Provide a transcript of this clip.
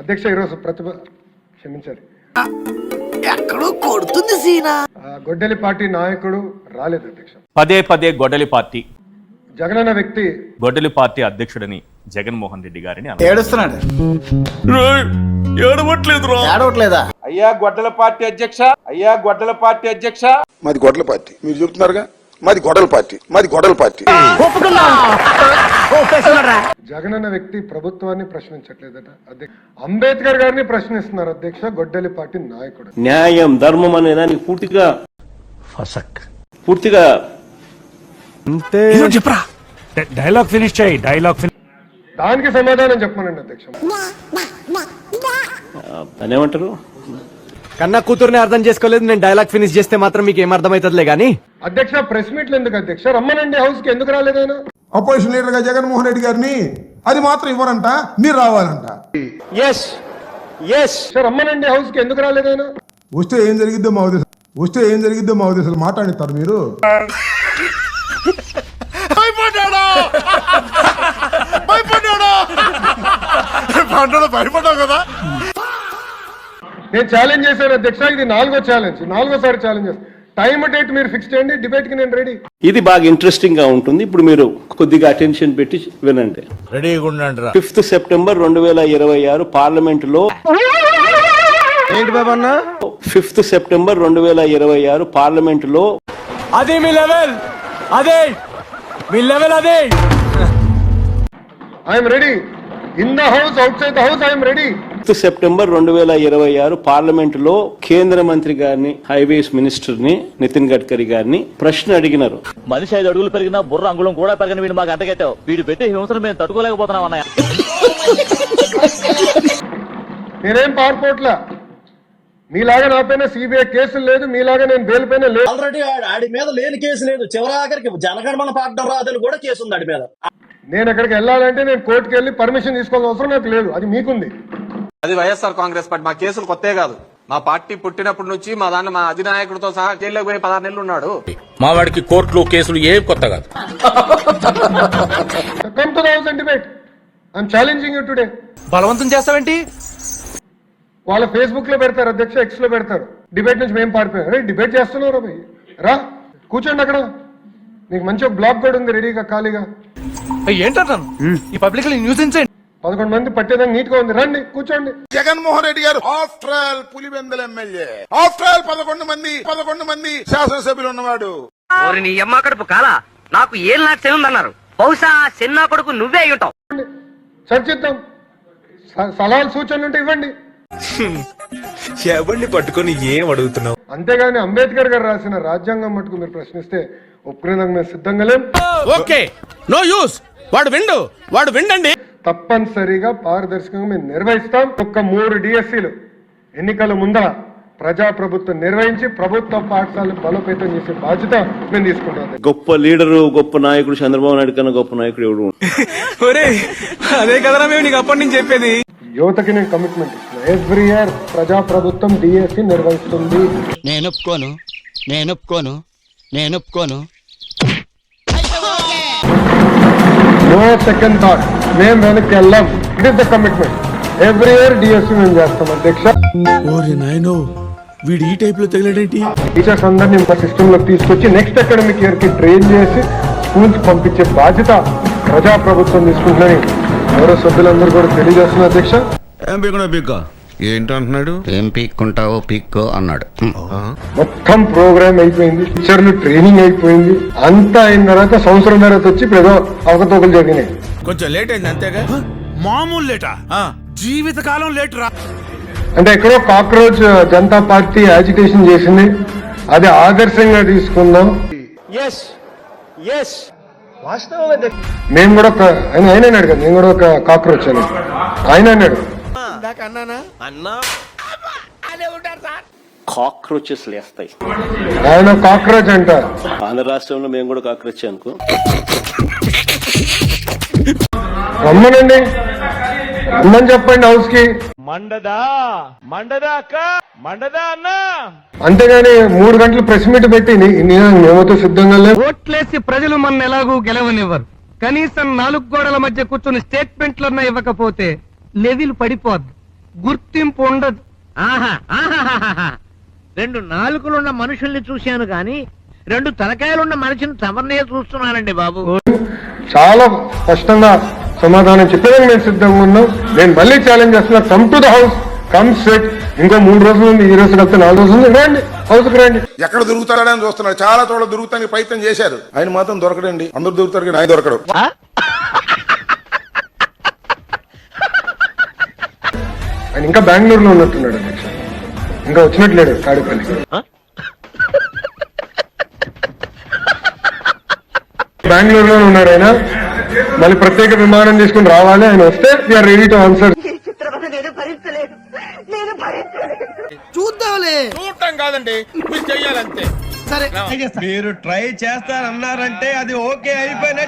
అధ్యక్ష ఈరోజు క్షమించాలి, ఎక్కడో కొడుతుంది సీనా. గొడ్డలి పార్టీ నాయకుడు రాలేదు అధ్యక్ష. పదే పదే గొడ్డలి పార్టీ జగనన్న వ్యక్తి గొడ్డలి పార్టీ అధ్యక్షుడని జగన్మోహన్ రెడ్డి గారిని ఏడుస్తున్నాడు. ఏడవట్లేదా? అయ్యా గొడ్డల పార్టీ అధ్యక్ష, అయ్యా గొడ్డల పార్టీ అధ్యక్ష. మాది గొడ్డల పార్టీ, మీరు చెప్తున్నారుగా మాది గొడ్డల పార్టీ, మాది గొడ్డల పార్టీ. జగనన్న వ్యక్తి ప్రభుత్వాన్ని ప్రశ్నించట్లేదట అధ్యక్ష, అంబేద్కర్ గారిని ప్రశ్నిస్తున్నారు అధ్యక్ష. గొడ్డలి పార్టీ నాయకుడు న్యాయం ధర్మం అనే దానికి పూర్తిగా చెప్పరా డైలాగ్ ఫినిష్ చేయి. దానికి సమాధానం చెప్పమనండి అధ్యక్ష. దానేమంటారు, కన్నా కూతుర్ని అర్థం చేసుకోలేదు. నేను డైలాగ్ ఫినిష్ చేస్తే మాత్రం మీకు ఏం అర్థమైతుందిలే గానీ. అధ్యక్ష ప్రెస్ మీట్లు ఎందుకు అధ్యక్ష? రమ్మనండి హౌస్ కి, ఎందుకు రాలేదైనా? అపోజిషన్ లీడర్ గా జగన్మోహన్ రెడ్డి గారిని అది మాత్రం ఇవ్వరంట, మీరు రావాలంట. రమ్మనండి హౌస్ కి, ఎందుకు రాలేదైనా? వస్తే ఏం జరిగిద్దో మా ఉద్దేశాలు మాట్లాడిస్తారు మీరు. భయపడ్డావు కదా. నేను ఛాలెంజ్ చేశాను అధ్యక్ష, ఇది నాలుగోసారి ఛాలెంజ్ చేస్తాను. టైం డేట్ మీరు ఫిక్స్ చేయండి, డిబేట్ కి నేను రెడీ. ఇది బాగా ఇంట్రెస్టింగ్ గా ఉంటుంది. ఇప్పుడు మీరు కొద్దిగా అటెన్షన్ పెట్టి వినండి. 5th సెప్టెంబర్ 2026 పార్లమెంట్ లో 5th సెప్టెంబర్ 2026 పార్లమెంట్ లో అదే మీ లెవెల్, అదే I'm ready. In the house, out side the house, I'm ready. 5th September 2026 parliament లో కేంద్ర మంత్రి గారిని, హైవేస్ మినిస్టర్ ని, నితిన్ గడ్కరీ గారిని ప్రశ్న అడిగినారు. మనిషి 5 అడుగులు పెరిగినా బుర్ర అంగుళం కూడా పెరగని వీడు మాకు అంటగట్టావు. వీడు పెట్టే హింసను మేము తట్టుకోలేకపోతున్నాం అన్నయ్య. నేనేం పారిపోట్లా, మీలాగా నా పైన సిబిఐ కేసులు లేదు, మీలాగా నేను బెయిల్ పైన లేదు. ఆల్రెడీ ఆడి మీద లేని కేసు లేదు. చివరాఖరికి జనగణమన పాడడం రాదని కూడా కేసు ఉంది ఆడి మీద. నేను ఎక్కడికి వెళ్ళాలంటే నేను కోర్టుకు వెళ్ళి పర్మిషన్ తీసుకోవాల్సిన అవసరం నాకు లేదు, అది మీకుంది. అది వైఎస్ఆర్ కాంగ్రెస్ పార్టీ. మా కేసులు కొత్తే కాదు. మా పార్టీ పుట్టినప్పటి నుంచి మా అధినాయకుడితో సహా జైల్లోకి పోయి 16 నెలలు ఉన్నాడు. మా వాడికి కోర్టులు కేసులు ఏం కొత్త కాదు. Come to the house and debate. I'm challenging you today. బలవంతం చేస్తావేంటి? వాళ్ళ ఫేస్బుక్ లో పెడతారు అధ్యక్ష, ఎక్స్ లో పెడతారు. డిబేట్ నుంచి మేము పారిపోయాం. అరే డిబేట్ చేస్తున్నారు రా, కూర్చోండి అక్కడ. నీకు మంచి బ్లాగ్ కూడా ఉంది రెడీగా, ఖాళీగా. ఏంటంటాను ఈ పబ్లిక్ న్యూస్ 11 మంది పట్టేదాన్ని నీట్ గా ఉంది, రండి కూర్చోండి. జగన్మోహన్ రెడ్డి గారు after all Pulivendula MLA, after all 11 మంది శాసనసభ్యులు ఉన్నవాడు. నీ అమ్మ కడుపు కాలా, నాకు ఏం లక్ష్యం ఉందన్నారు. బహుశా చిన్న కొడుకు నువ్వే అయి ఉంటావు. చర్చిద్దాం, సలహాలు సూచనలు ఉంటే ఇవ్వండి. ఎవరిని పట్టుకొని ఏం అడుగుతున్నావు? అంతేగాని అంబేద్కర్ గారు రాసిన రాజ్యాంగం మటుకు మీరు ప్రశ్నిస్తే ఒప్పుకునేందుకు మేము సిద్ధంగా లేం. Okay, no use. వాడు విండండి. తప్పనిసరిగా పారదర్శకంగా మేము నిర్వహిస్తాం. 3 డిఎస్సీలు ఎన్నికల ముందర ప్రజాప్రభుత్వం నిర్వహించి ప్రభుత్వ పాఠశాలను బలోపేతం చేసే బాధ్యత మేము తీసుకుంటాం. గొప్ప లీడరు, గొప్ప నాయకుడు చంద్రబాబు నాయుడు కన్నా గొప్ప నాయకుడు ఎవడు? అదే కదరా మేము నీకు అప్పటి నుంచి చెప్పేది. యువతకి నేను కమిట్మెంట్ ఇస్తున్నాను. ఎవ్రీ ఇయర్ ప్రజాప్రభుత్వం డిఎస్సీ నిర్వహిస్తుంది. నేను ఒప్పుకోను. నో సెకండ్ థాట్, మేము వెనక్కి వెళ్ళాం. It is the commitment. Every year DSC మేము చేస్తాం అధ్యక్ష. వీడు ఈ టైప్ లో తగిలేడేంటి? టీచర్స్ అందరినీ మా సిస్టమ్ లోకి తీసుకొచ్చి నెక్స్ట్ అకాడమిక్ ఇయర్ కి ట్రైన్ చేసి స్కూల్స్ పంపించే బాధ్యత ప్రజాప్రభుత్వం తీసుకుంటుందని గౌరవ సభ్యులందరూ కూడా తెలియజేస్తున్నారు అధ్యక్ష. ఏంటంటున్నాడు? ఏం పీక్కుంటావో పీక్కో అన్నాడు. మొత్తం ప్రోగ్రామ్ అయిపోయింది, టీచర్లు ట్రైనింగ్ అయిపోయింది. అంతా అయిన తర్వాత సంవత్సరం తర్వాత వచ్చి ఇప్పుడు ఏదో అవకతవకలు జరిగినాయి. కొంచెం లేట్ అయింది అంతేగా. మామూలు లేటా? జీవితకాలం లేట్ రా. అంటే ఎక్కడో కాక్రోచ్ జనతా పార్టీ యాజిటేషన్ చేసింది, అది ఆదర్శంగా తీసుకుందాం. మేము కూడా ఆయన అన్నాడు కదా, నేను కూడా ఒక కాక్రోచ్ అని ఆయన అన్నాడు. కాక్రోచెస్ లేస్తాయి. ఆయన కాక్రోచ్ అంట. ఆంధ్ర రాష్ట్రంలో మేము కూడా కాక్రోచ్ అనుకో. రమ్మనండి, రమ్మని చెప్పండి హౌస్ కి. మండదా అక్క, మండదా అన్న. అంతేగాని 3 గంటలు ప్రెస్ మీట్ పెట్టి మేమతో సిద్ధంగా లేవు. ఓట్లేసి ప్రజలు మన ఎలాగూ గెలవనివ్వరు. కనీసం 4 గోడల మధ్య కూర్చొని స్టేట్మెంట్లన్నా ఇవ్వకపోతే లెవెల్ పడిపోద్ది. గుర్తింపు ఉండదు. ఆహా ఆహాహాహా. 2 నాలుకలున్న మనుషుల్ని చూశాను గాని 2 తలకాయలున్న మనిషిని తమర్నే చూస్తున్నానండి బాబు. చాలా స్పష్టంగా సమాధానం చెప్పేదానికి మేము సిద్ధంగా ఉన్నాం. నేను మళ్ళీ ఛాలెంజ్ చేస్తున్నా, come to the house, come set. ఇంకో 3 రోజులు ఉంది, ఈ రోజు కలిపితే 4 రోజులు ఉంది, రండి హౌస్కి రండి. ఎక్కడ దొరుకుతాడని చూస్తున్నాడు. చాలా చోట్ల దొరుకుతానికి ప్రయత్నం చేశారు. ఆయన మాత్రం దొరకడండి. అందరూ దొరుకుతారు కానీ ఆయన దొరకడు. ఆయన ఇంకా బెంగళూరులో ఉన్నట్టున్నాడు అధ్యక్ష, ఇంకా వచ్చినట్లేడు తాడేపల్లి. బెంగళూరులో ఉన్నాడు ఆయన. మళ్ళీ ప్రత్యేక విమానం తీసుకుని రావాలి. ఆయన వస్తే వీఆర్ రెడీ టు ఆన్సర్. చూద్దాంలే. చూడటం కాదండి, మీరు చెయ్యాలంతే. సరే మీరు ట్రై చేస్తారన్నారంటే అది ఓకే అయిపోయిన